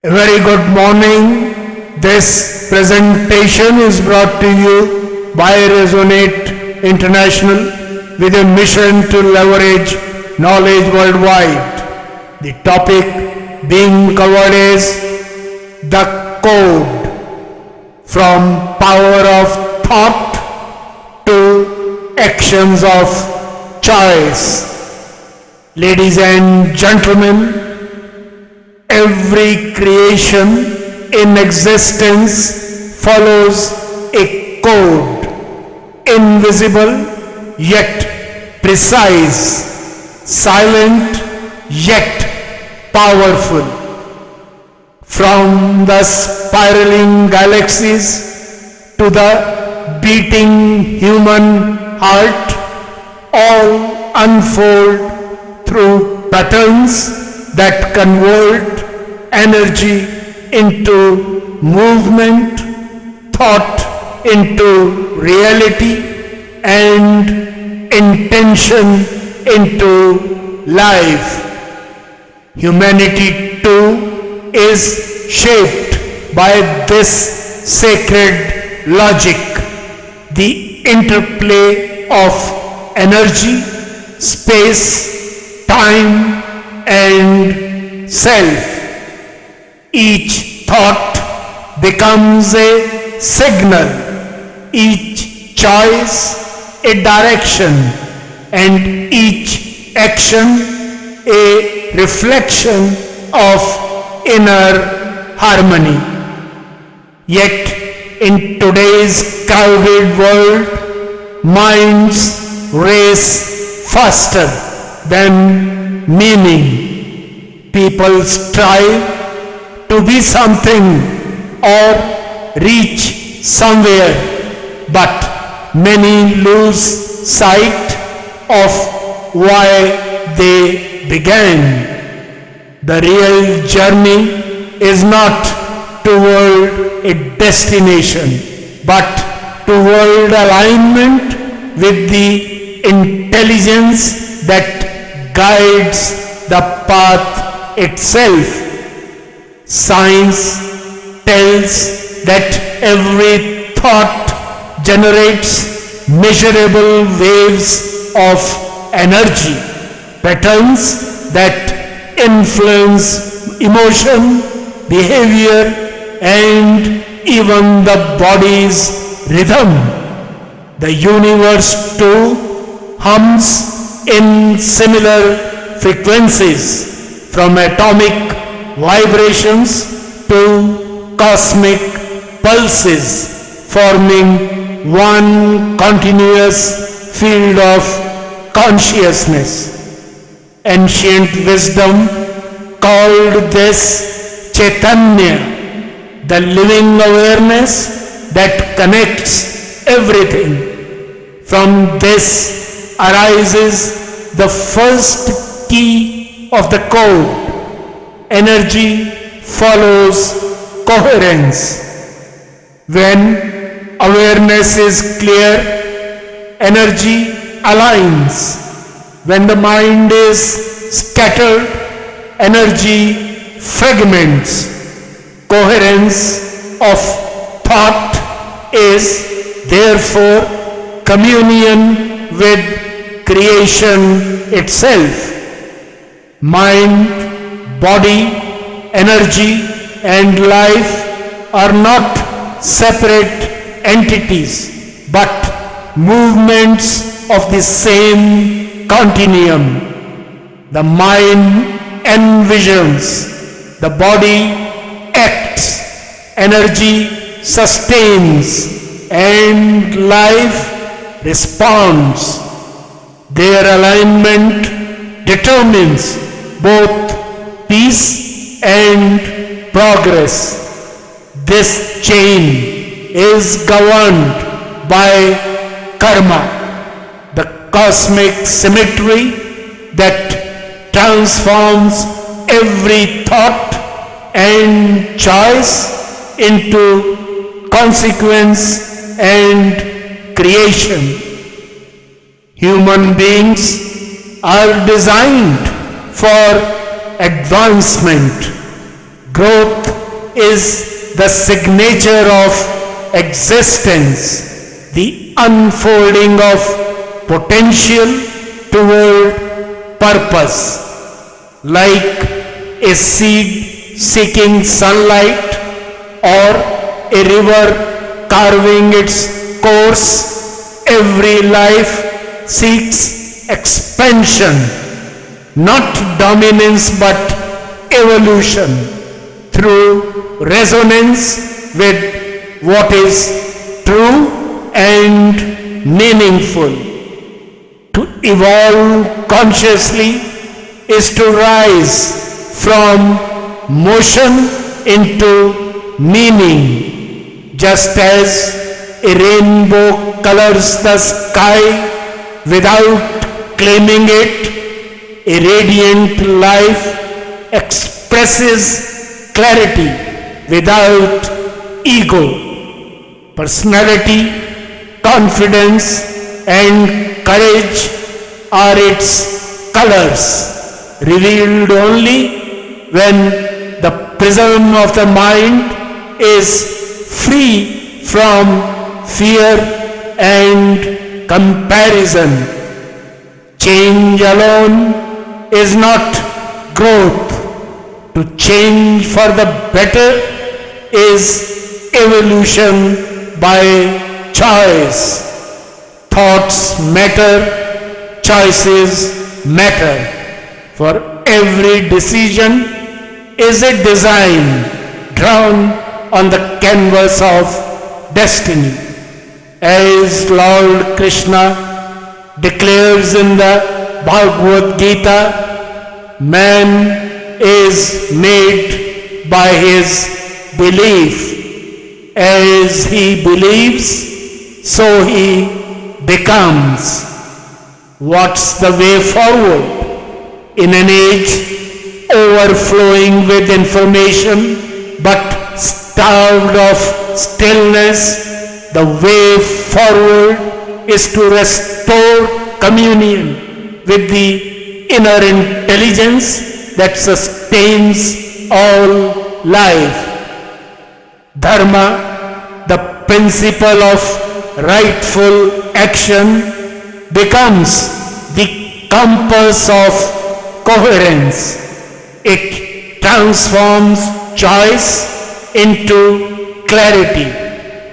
A very good morning. This presentation is brought to you by Resonate International with a mission to leverage knowledge worldwide. The topic being covered is the code, from power of thought to actions of choice. Ladies and gentlemen, every creation in existence follows a code, invisible yet precise, silent yet powerful. From the spiraling galaxies to the beating human heart, all unfold through patterns that convert energy into movement, thought into reality, and intention into life. Humanity too is shaped by this sacred logic, the interplay of energy, space, time, and self. Each thought becomes a signal, each choice a direction, and each action a reflection of inner harmony. Yet in today's crowded world, minds race faster than meaning. People strive to be something or reach somewhere, but many lose sight of why they began. The real journey is not toward a destination, but toward alignment with the intelligence that guides the path itself. Science tells that every thought generates measurable waves of energy, patterns that influence emotion, behavior, and even the body's rhythm. The universe too hums in similar frequencies, from atomic vibrations to cosmic pulses, forming one continuous field of consciousness. Ancient wisdom called this Chaitanya, the living awareness that connects everything. From this arises the first key of the code. Energy follows coherence. When awareness is clear, energy aligns. When the mind is scattered, energy fragments. Coherence of thought is therefore communion with creation itself. Mind, body, energy, and life are not separate entities, but movements of the same continuum. The mind envisions, the body acts, energy sustains, and life responds. Their alignment determines both peace and progress. This chain is governed by karma, the cosmic symmetry that transforms every thought and choice into consequence and creation. Human beings are designed for advancement, growth, is the signature of existence, the unfolding of potential toward purpose. Like a seed seeking sunlight or a river carving its course, every life seeks expansion, not dominance but evolution through resonance with what is true and meaningful. To evolve consciously is to rise from motion into meaning, just as a rainbow colors the sky without claiming it. A radiant life expresses clarity without ego. Personality, confidence, and courage are its colors, revealed only when the prism of the mind is free from fear and comparison. Change alone is not growth. To change for the better is evolution by choice. Thoughts matter, choices matter. For every decision is a design drawn on the canvas of destiny. As Lord Krishna declares in the Bhagavad Gita, man is made by his belief. As he believes, so he becomes. What's the way forward? In an age overflowing with information but starved of stillness, the way forward is to restore communion with the inner intelligence that sustains all life. Dharma, the principle of rightful action, becomes the compass of coherence. It transforms choice into clarity,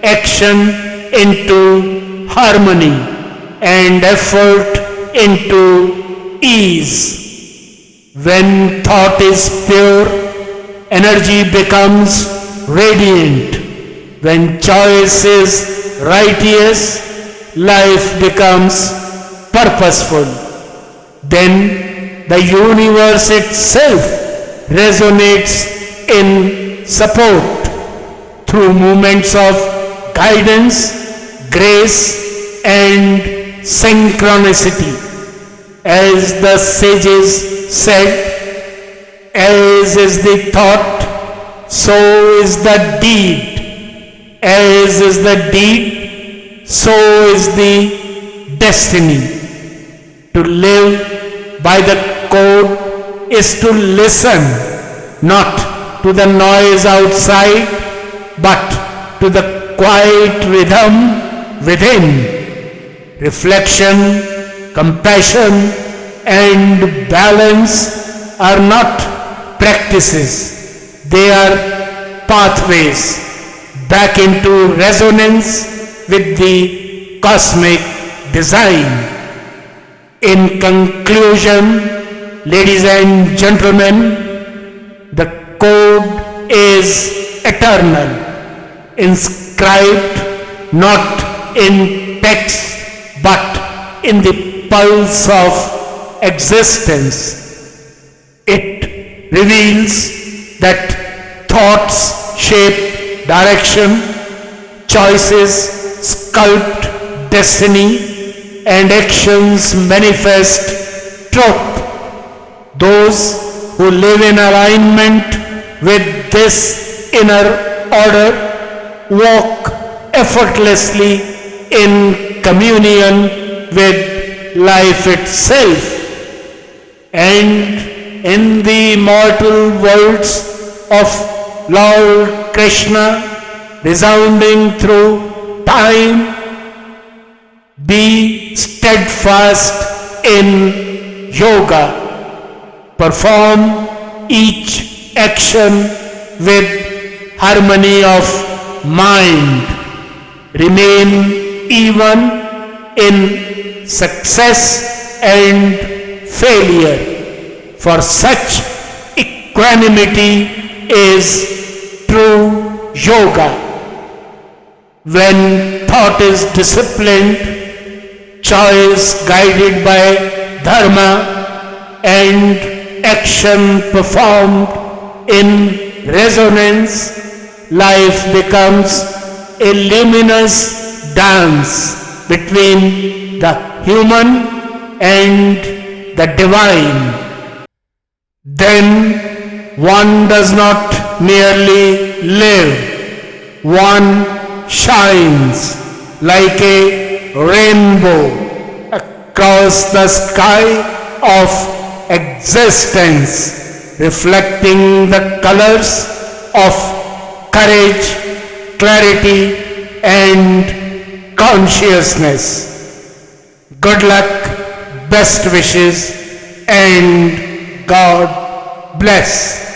action into harmony, and effort into ease. When thought is pure, energy becomes radiant. When choice is righteous, life becomes purposeful. Then the universe itself resonates in support through moments of guidance, grace, and synchronicity. As the sages said, as is the thought, so is the deed. As is the deed, so is the destiny. To live by the code is to listen, not to the noise outside, but to the quiet rhythm within. Reflection, compassion, and balance are not practices. They are pathways back into resonance with the cosmic design. In conclusion, ladies and gentlemen, the code is eternal, inscribed not in text but in the pulse of existence. It reveals that thoughts shape direction, choices sculpt destiny, and actions manifest truth. Those who live in alignment with this inner order walk effortlessly in communion with life itself. And in the immortal words of Lord Krishna resounding through time. Be steadfast in yoga. Perform each action with harmony of mind. Remain even in success and failure, for such equanimity is true yoga. When thought is disciplined, choice guided by dharma, and action performed in resonance, life becomes a luminous dance between the human and the divine. Then one does not merely live, one shines like a rainbow across the sky of existence, reflecting the colors of courage, clarity, and consciousness. Good luck, best wishes, and God bless.